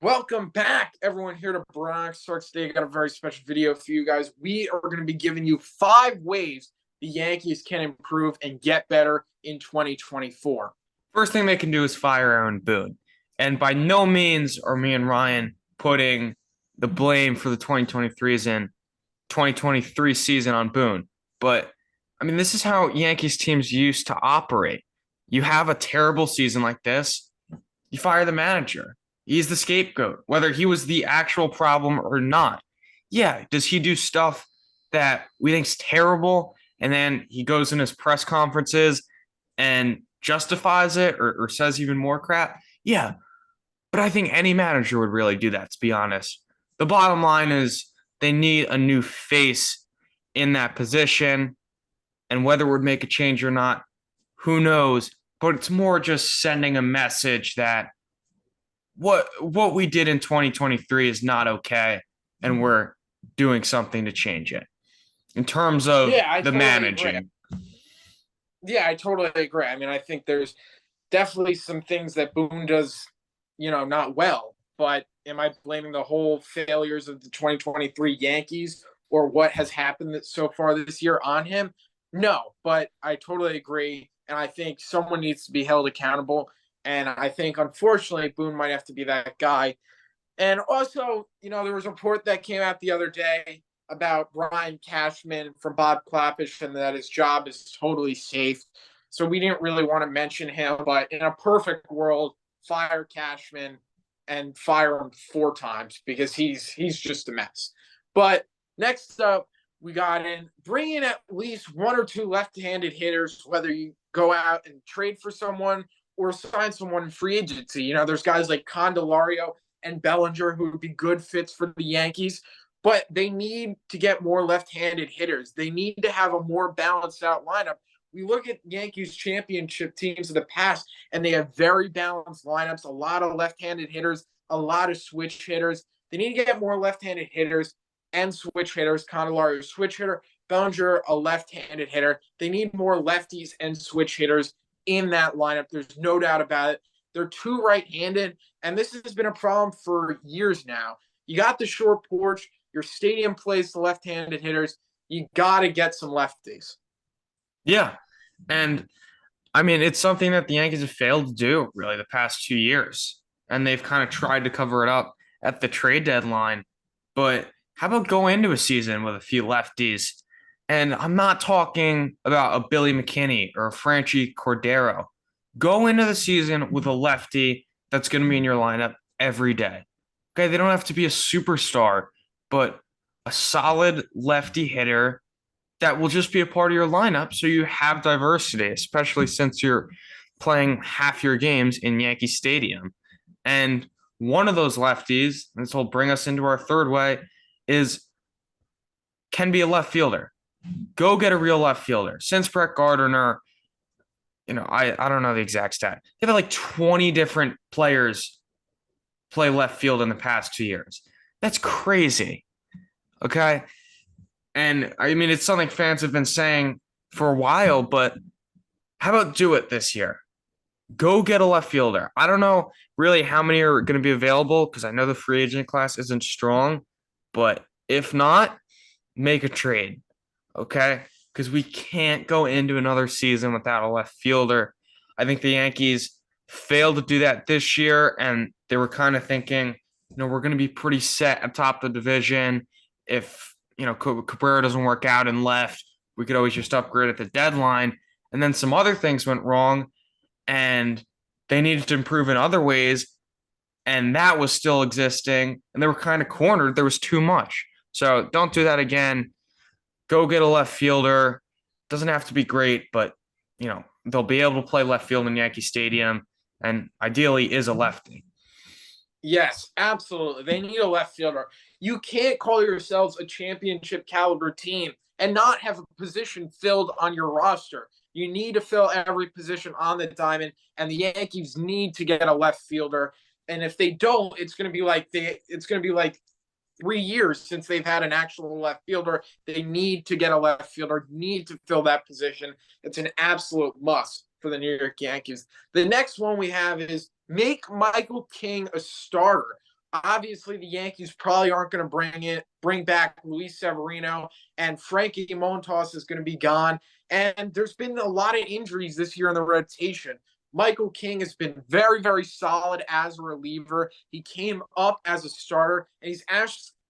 Welcome back, everyone, here to Bronx Sports. Today, I got a very special video for you guys. We are going to be giving you 5 ways the Yankees can improve and get better in 2024. First thing they can do is fire Aaron Boone. And by no means are me and Ryan putting the blame for the 2023 season on Boone. But I mean, this is how Yankees teams used to operate. You have a terrible season like this, you fire the manager. He's the scapegoat, whether he was the actual problem or not. Yeah, does he do stuff that we think's terrible? And then he goes in his press conferences and justifies it or says even more crap. Yeah, but I think any manager would really do that, to be honest. The bottom line is they need a new face in that position. And whether it would make a change or not, who knows? But it's more just sending a message that what we did in 2023 is not okay, and we're doing something to change it. In terms of Yeah, I the totally agree. managing, Yeah, I totally agree. I mean, I think there's definitely some things that Boone does, not well. But am I blaming the whole failures of the 2023 Yankees or what has happened so far this year on him? No, but I totally agree. And I think someone needs to be held accountable. And I think, unfortunately, Boone might have to be that guy. And also, there was a report that came out the other day about Brian Cashman from Bob Clappish and that his job is totally safe. So we didn't really want to mention him, but in a perfect world, fire Cashman and fire him 4 times because he's just a mess. But next up, we got in bring in at least 1 or 2 left-handed hitters, whether you go out and trade for someone or sign someone in free agency. There's guys like Candelario and Bellinger who would be good fits for the Yankees, but they need to get more left-handed hitters. They need to have a more balanced out lineup. We look at Yankees championship teams of the past, and they have very balanced lineups, a lot of left-handed hitters, a lot of switch hitters. They need to get more left-handed hitters and switch hitters. Candelario, switch hitter. Bellinger, a left-handed hitter. They need more lefties and switch hitters in that lineup. There's no doubt about it. They're too right-handed, and this has been a problem for years now. You got the short porch. Your stadium plays the left-handed hitters. You got to get some lefties. yeah. And I mean, it's something that the Yankees have failed to do really the past 2 years. And they've kind of tried to cover it up at the trade deadline. But how about go into a season with a few lefties? And I'm not talking about a Billy McKinney or a Franchi Cordero. Go into the season with a lefty that's going to be in your lineup every day. Okay, they don't have to be a superstar, but a solid lefty hitter that will just be a part of your lineup so you have diversity, especially since you're playing half your games in Yankee Stadium. And one of those lefties, this will bring us into our third way, is can be a left fielder. Go get a real left fielder. Since Brett Gardner, I don't know the exact stat. They've had like 20 different players play left field in the past 2 years. That's crazy. Okay. And I mean, it's something fans have been saying for a while, but how about do it this year? Go get a left fielder. I don't know really how many are going to be available because I know the free agent class isn't strong, but if not, make a trade. Okay. Because we can't go into another season without a left fielder. I think the Yankees failed to do that this year, and they were kind of thinking, we're going to be pretty set atop the division. If, Cabrera doesn't work out and left, we could always just upgrade at the deadline. And then some other things went wrong, and they needed to improve in other ways, and that was still existing, and they were kind of cornered. There was too much. So don't do that again. Go get a left fielder. Doesn't have to be great, but they'll be able to play left field in Yankee Stadium, and ideally is a lefty. Yes, absolutely. They need a left fielder. You can't call yourselves a championship caliber team and not have a position filled on your roster. You need to fill every position on the diamond, and the Yankees need to get a left fielder. And if they don't, it's going to be like 3 years since they've had an actual left fielder. They need to get a left fielder, need to fill that position. It's an absolute must for the New York Yankees. The next one we have is make Michael King a starter. Obviously, the Yankees probably aren't going to bring back Luis Severino, and Frankie Montas is going to be gone. And there's been a lot of injuries this year in the rotation. Michael King has been very, very solid as a reliever. He came up as a starter, and he's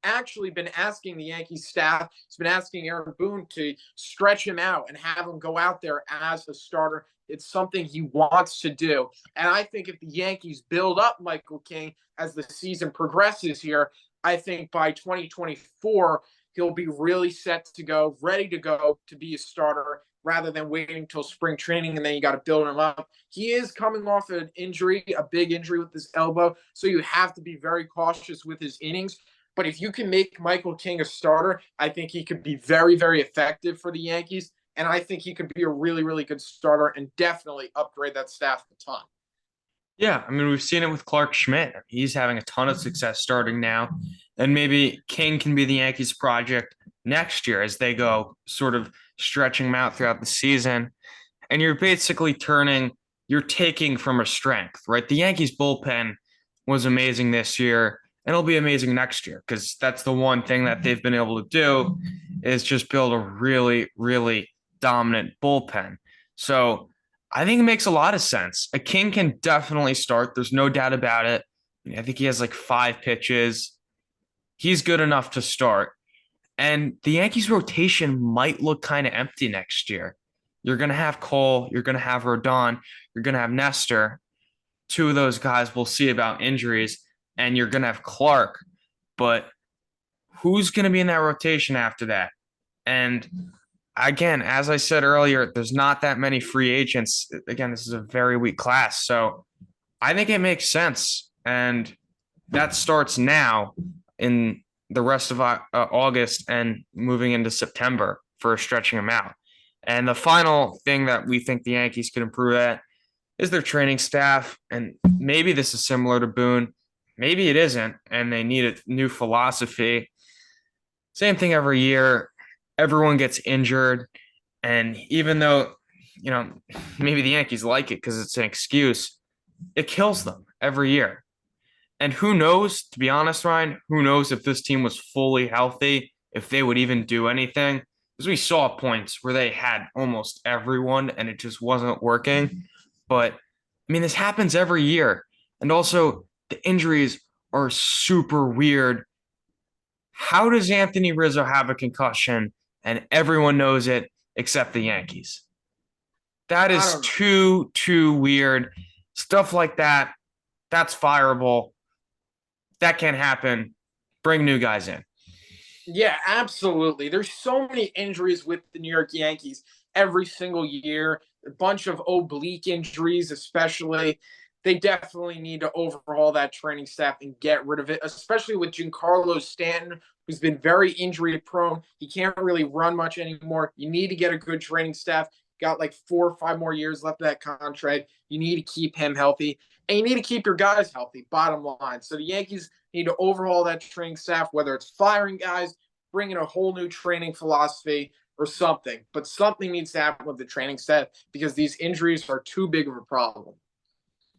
actually been asking the Yankees staff, he's been asking Aaron Boone to stretch him out and have him go out there as a starter. It's something he wants to do. And I think if the Yankees build up Michael King as the season progresses here, I think by 2024, he'll be really set to go, ready to go to be a starter rather than waiting until spring training and then you got to build him up. He is coming off an injury, a big injury with his elbow, so you have to be very cautious with his innings. But if you can make Michael King a starter, I think he could be very, very effective for the Yankees. And I think he could be a really, really good starter and definitely upgrade that staff a ton. Yeah, I mean, we've seen it with Clark Schmidt. He's having a ton of success starting now. And maybe King can be the Yankees project next year as they go sort of stretching him out throughout the season. And you're taking from a strength, right? The Yankees bullpen was amazing this year and it'll be amazing next year because that's the one thing that they've been able to do is just build a really, really dominant bullpen. So I think it makes a lot of sense. A King can definitely start. There's no doubt about it. I think he has like 5 pitches. He's good enough to start. And the Yankees rotation might look kind of empty next year. You're going to have Cole, you're going to have Rodon, you're going to have Nestor. Two of those guys we'll see about injuries, and you're going to have Clark. But who's going to be in that rotation after that? And again, as I said earlier, there's not that many free agents. Again, this is a very weak class. So I think it makes sense. And that starts now in the rest of August and moving into September for stretching them out. And the final thing that we think the Yankees could improve at is their training staff. And maybe this is similar to Boone. Maybe it isn't. And they need a new philosophy. Same thing every year. Everyone gets injured. And even though, maybe the Yankees like it because it's an excuse, it kills them every year. And who knows, to be honest, Ryan, who knows if this team was fully healthy, if they would even do anything? Because we saw points where they had almost everyone and it just wasn't working. But I mean, this happens every year. And also, the injuries are super weird. How does Anthony Rizzo have a concussion and everyone knows it except the Yankees? That I is don't know. too weird. Stuff like that, that's fireable. That can't happen. Bring new guys in. Yeah, absolutely. There's so many injuries with the New York Yankees every single year. A bunch of oblique injuries, especially. They definitely need to overhaul that training staff and get rid of it, especially with Giancarlo Stanton, who's been very injury prone. He can't really run much anymore. You need to get a good training staff. Got like 4 or 5 more years left of that contract. You need to keep him healthy, and you need to keep your guys healthy. Bottom line. So the Yankees need to overhaul that training staff, whether it's firing guys, bringing a whole new training philosophy, or something. But something needs to happen with the training staff because these injuries are too big of a problem.